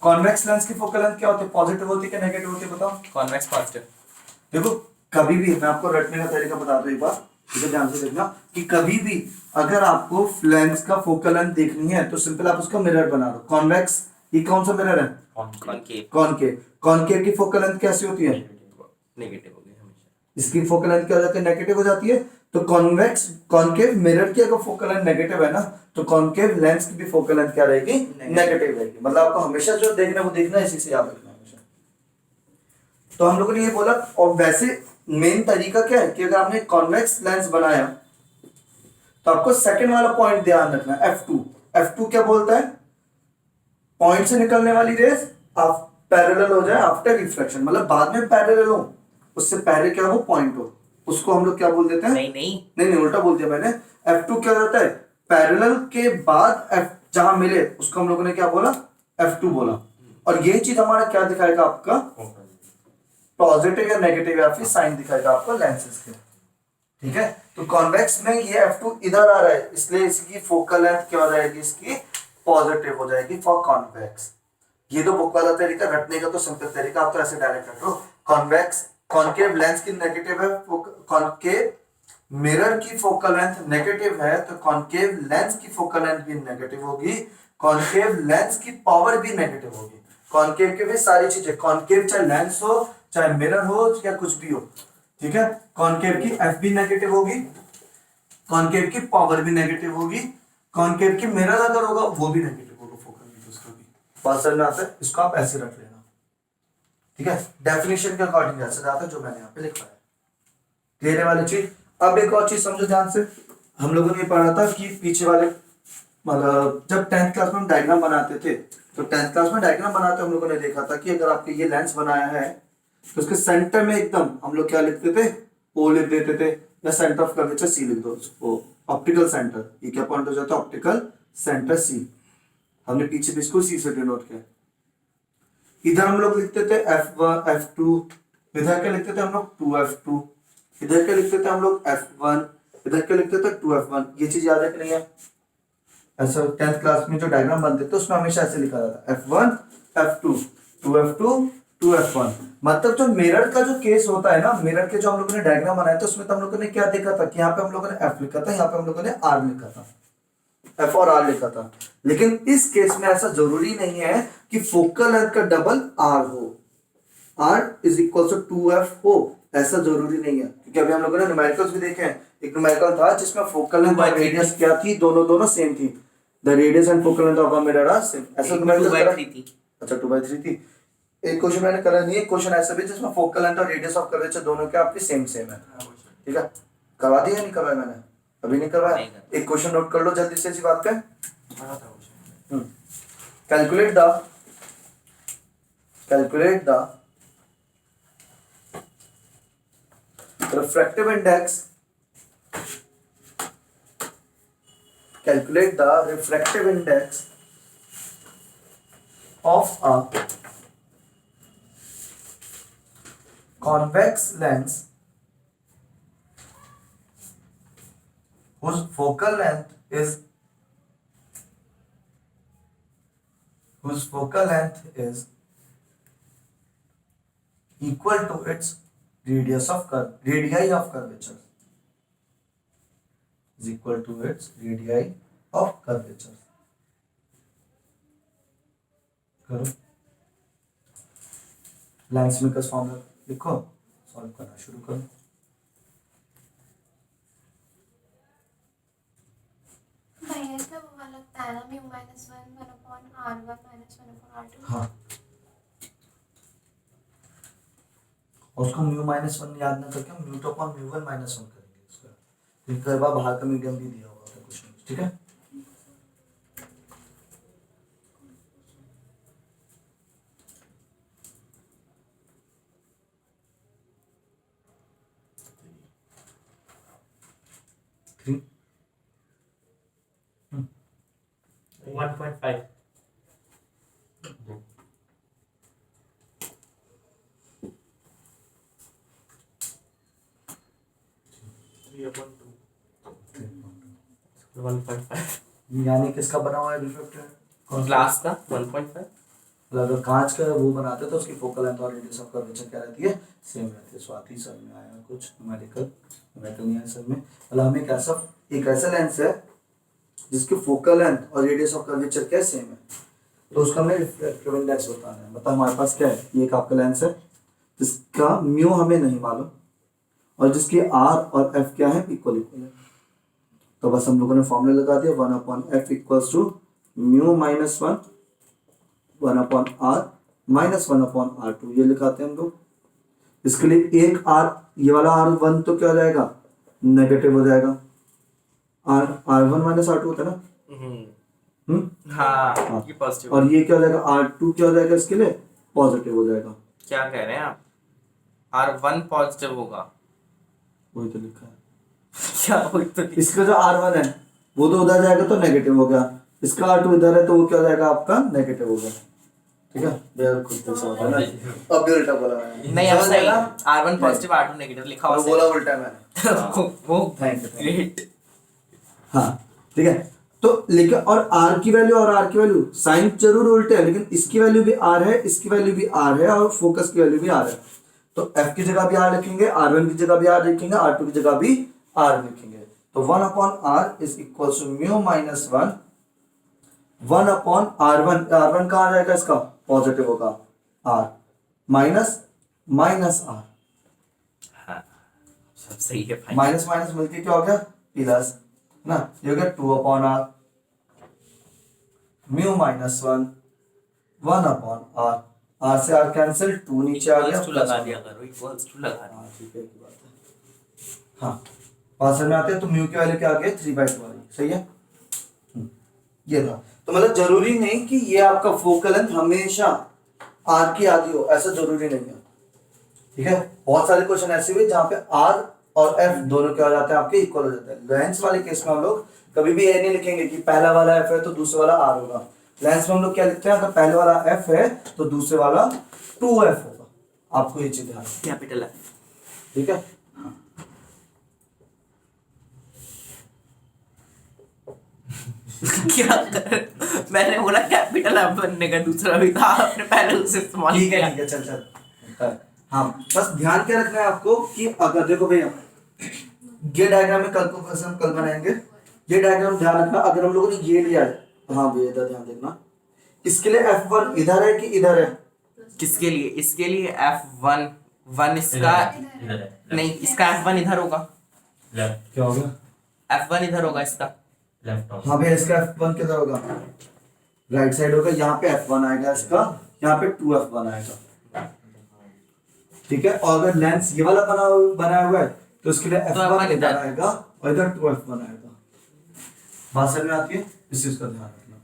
B: कॉन्वेक्स लेंस की फोकल लेंथ क्या होती है, पॉजिटिव होती है कि नेगेटिव होती है, बताओ।
C: Convex positive.
B: देखो कभी भी, मैं आपको रटने का तरीका बता दूं एक बार, ठीक है, ध्यान से देखना कि कभी भी अगर आपको लेंस का फोकल लेंथ देखनी है तो सिंपल आप उसका मिरर बना दो। कॉन्वेक्स, ये कौन सा मिरर है, कॉनकेव की फोकल लेंथ कैसी होती है,
C: नेगेटिव होगी हमेशा।
B: इसकी फोकल लेंथ क्या हो जाती है, नेगेटिव हो जाती है। तो कॉन्वेक्स कॉनकेव मिरर की अगर फोकल लेंथ नेगेटिव है ना, तो कॉनकेव लेंस की भी फोकल लेंथ क्या रहेगी, नेगेटिव रहेगी। मतलब आपको हमेशा जो देखना है वो देखना है, इसी से याद रखना हमेशा। तो हम लोगों ने ये बोला, और वैसे मेन तरीका क्या है कि अगर आपने कॉन्वेक्स लेंस बनाया तो आपको सेकंड वाला पॉइंट ध्यान रखना है, F2 क्या बोलता है, पॉइंट से निकलने वाली रेस पैरेलल हो जाए आफ्टर रिफ्लेक्शन, मतलब बाद में पैरेलल हो, उससे पहले क्या हो, पॉइंट हो, उसको हम लोग क्या बोल देते हैं, नहीं उल्टा बोल दिया मैंने। F2 क्या होता है, पैरेलल के बाद F जहां मिले उसको हम लोगों ने क्या बोला, F2 बोला। और ये चीज हमारा क्या दिखाएगा, आपका पॉजिटिव या नेगेटिव या फिर साइन दिखाएगा आपको लेंसेज के, ठीक है। तो कॉन्वेक्स में ये F2 इधर आ रहा है, इसलिए इसकी फोकल लेंथ क्या हो जाएगी, इसकी पॉजिटिव हो जाएगी फॉर कॉन्वेक्स। ये तो बुक वाला तरीका, रटने का तो सिंपल तरीका, आप तो ऐसे डायरेक्ट रट लो। कॉन्वेक्स कॉनकेव लेंस की नेगेटिव है, कॉनकेव मिरर की फोकल लेंथ नेगेटिव है, तो कॉनकेव लेंस की फोकल लेंथ भी नेगेटिव होगी, कॉनकेव लेंस की पावर भी नेगेटिव होगी। कॉनकेव के भी सारी चीजें, कॉनकेव चाहे लेंस हो चाहे मिरर हो या कुछ भी हो, ठीक है। कॉनकेव की एफ भी नेगेटिव होगी, कॉनकेव की पावर भी नेगेटिव होगी, कॉनकेव की मिरर अगर होगा वो भी नेगेटिव होगा, फोकल लेंथ उसका भी। बात समझ में आता है? इसको आप ऐसे रख लेना, ठीक है। डेफिनेशन के अकॉर्डिंग ऐसे आता है जो मैंने यहाँ पे लिखा है। क्लियर है वाली चीज। अब एक और चीज समझो ध्यान से, हम लोगों ने पढ़ा था कि पीछे वाले मतलब जब 10th क्लास में हम डायग्राम बनाते थे, तो 10th क्लास में डायग्राम बनाते हम लोगों ने देखा था कि अगर आपके ये लेंस बनाया है तो उसके सेंटर में एकदम हम लोग क्या लिखते थे, ओ लिख देते थे, या सेंटर ऑफ कर्वेचर सी लिख दो, उसको ऑप्टिकल सेंटर, ये क्या पॉइंट हो जाता है, ऑप्टिकल सेंटर सी। हमने पीछे भी इसको सी से डिनोट किया। इधर हम लोग लिखते थे F1 F2, इधर क्या लिखते थे हम लोग 2F2, इधर क्या लिखते थे हम लोग F1, इधर क्या लिखते थे 2F1। ये चीज याद है कि नहीं है? ऐसा 10th क्लास में जो डायग्राम बनते थे उसमें हमेशा ऐसे लिखा जाता F1 F2 2F2 2F1। मतलब जो मिरर का जो केस होता है ना, मिरर के जो हम लोगों ने डायग्राम बनाया था उसमें तो हम लोगों ने क्या देखा था कि यहाँ पे हम लोगों ने F लिखा था, यहाँ पे हम लोगों ने R लिखा था, F और R लिखा था। लेकिन इस केस में ऐसा जरूरी नहीं है कि फोकल लेंथ का डबल R हो, R is equal to 2F हो, ऐसा जरूरी नहीं है। क्योंकि अभी हम लोगों ने न्यूमेरिकल्स भी देखे हैं, एक न्यूमेरिकल था जिसमें फोकल लेंथ और रेडियस क्या थी, दोनों सेम थी। The radius and focal length of a mirror are same. ऐसा न्यूमेरिकल थी, अच्छा 2/3 थी। एक क्वेश्चन मैंने करा नहीं है, क्वेश्चन ऐसा भी जिसमें फोकल लेंथ और रेडियस ऑफ कर्वेचर दोनों के आपके सेम है, ठीक है। करवा दिया नहीं करवाया मैंने? अभी नहीं करवाया। एक क्वेश्चन नोट कर लो जल्दी से इसी बात पे। Calculate the refractive index, calculate the refractive index of a convex lens whose focal length is equal to its radii of curvature is equal to its radii of curvature। करो lens makers formula लिखो, solve करना शुरू करो।
A: भैया इसमें वो वाला लगता है ना, mu minus 1/r1 minus 1/r2।
B: हाँ, उसको म्यू माइनस 1 याद ना करके mu two upon mu 1 minus 1 करेंगे इसका। तो कई बार बाहर का मीडियम भी दिया हुआ था कुछ नहीं, ठीक है। थ्री
C: 1.5 1.5
B: यानी किसका बना हुआ है रिफ्लेक्टर?
C: ग्लास का 1.5।
B: अगर कांच का वो बनाते तो उसकी फोकल लेंथ और रेडियस ऑफ कर्वेचर क्या रहती है, सेम रहती है। स्वाति सर में आया कुछ न्यूमेरिकल नहीं आया सर में। मतलब हमें एक ऐसा लेंस है जिसकी फोकल लेंथ और रेडियस ऑफ कर्वेचर क्या सेम है, तो उसका हमें रिफ्रैक्टिव इंडेक्स बताना है। मतलब हमारे पास क्या है, ये एक आपका लेंस है जिसका म्यू हमें नहीं मालूम और जिसकी आर और एफ क्या है, इक्वल है। तो बस हम लोगों ने फॉर्मूला लगा दिया 1/f equals to mu minus 1 1/r minus 1/r2, ये लिखाते हैं हम लोग। इसके लिए एक r, ये वाला r1 तो क्या हो जाएगा, नेगेटिव हो जाएगा। r1 माइनस r2 होता है ना,
C: हाँ ये पॉजिटिव।
B: और ये क्या हो जाएगा, r2 क्या हो जाएगा इसके लिए, पॉजिटिव हो जाएगा।
C: क्या कह रहे हैं आप? R1 पॉजिटिव होगा,
B: वही तो लिखा है।
C: क्या वही तो
B: इसका जो R1 है वो तो उधर जाएगा तो नेगेटिव हो गया, इसका R2 इधर है तो वो क्या हो जाएगा आपका, नेगेटिव हो गया, ठीक है। यार खुद तो समझ ना, अब भी उल्टा बोला मैंने।
C: नहीं अब सही, R1 पॉजिटिव R2 नेगेटिव लिखा हुआ
B: बोला उल्टा मैंने।
C: वो
B: थैंक यू
C: ग्रेट।
B: हाँ ठीक है। तो लेकिन और आर की वैल्यू और आर की वैल्यू साइन जरूर उल्टे है, लेकिन इसकी वैल्यू भी आर है, इसकी वैल्यू भी आर है, और फोकस की वैल्यू भी आर है। तो एफ की जगह भी आर लिखेंगे, R1 की जगह भी आर लिखेंगे, R2 की जगह भी आर लिखेंगे। तो 1/r is equal to mu minus 1/r1। R1 कहाँ आ जाएगा, इसका पॉजिटिव होगा, r माइनस आर,
C: हाँ सब सही है भाई।
B: माइनस माइनस मिलके क्या हो गया, प्लस ना, ये हो गया 2/r, mu minus 1/r, r से r कैंसिल, 2 नीचे आ गया,
C: इक्वल्स टू लगा दिया करो, इक्वल्स टू लगा दिया।
B: हाँ ठीक है, की बात है। हाँ पास में आते हैं तो म्यू की वैल्यू क्या आ गई, 3/2 आ गई, सही है। ये था, तो मतलब जरूरी नहीं कि ये आपका फोकल लेंथ हमेशा आर की आधी हो, ऐसा जरूरी नहीं है, ठीक है। बहुत सारे क्वेश्चन ऐसे हुए जहाँ पे आर और एफ दोनों क्या हो जाते हैं, आपके इक्वल हो जाते हैं। लेंस वाले केस में हम लोग कभी भी ये नहीं लिखेंगे कि पहला वाला एफ है तो दूसरे वाला आर होगा। लेंस में हम लोग क्या लिखते हैं, अगर पहले वाला एफ है तो दूसरे वाला 2f होगा, आपको ये चीज ध्यान रखनी है,
C: कैपिटल है।
B: ठीक है।
C: क्या कर, मैंने बोला कैपिटल एफ बनने का, दूसरा भी था, आपने पहले उसे इस्तेमाल
B: ठीक है
C: किया।
B: ठीक है, चल हाँ, बस ध्यान क्या रखना है आपको कि अगर देखो भैया ये डायग्राम में कल को वैसे हम कल बनाएंगे, ये डायग्राम ध्यान रखना, अगर हम लोगों ने ये लिया है तो हाँ भैया इधर ध्यान देखना, इसके लिए F1 इधर है कि इधर है,
C: किसके लिए, इसके लिए F1 1 इसका
D: इधर है,
C: नहीं, इसका F1 इधर होगा,
D: लेफ्ट
B: क्या होगा,
C: F1 इधर होगा इसका।
D: लेफ्ट ऑफ
B: हाँ भैया इसका F1 किधर होगा, राइट साइड होगा, यहाँ पे F1 आएगा इसका, यहाँ पे 2F1 आएगा, ठीक है। और अगर लेंस ये वाला बनाया हुआ है तो इसके लिए F1 इधर आएगा और इधर 2F1 आएगा। बात समझ में आती है, इस चीज का ध्यान रखना,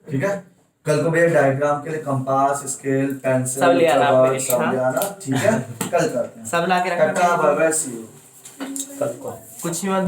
B: ठीक है। कल को भैया डायग्राम के लिए कंपास, स्केल, पेंसिल
C: सब ले आना
B: रबर,
C: आप
B: सब
C: हाँ?
B: ले आना, ठीक है। कल करते हैं,
C: सब ला के रखना,
B: tata bye bye, see you.
C: कुछ ही मत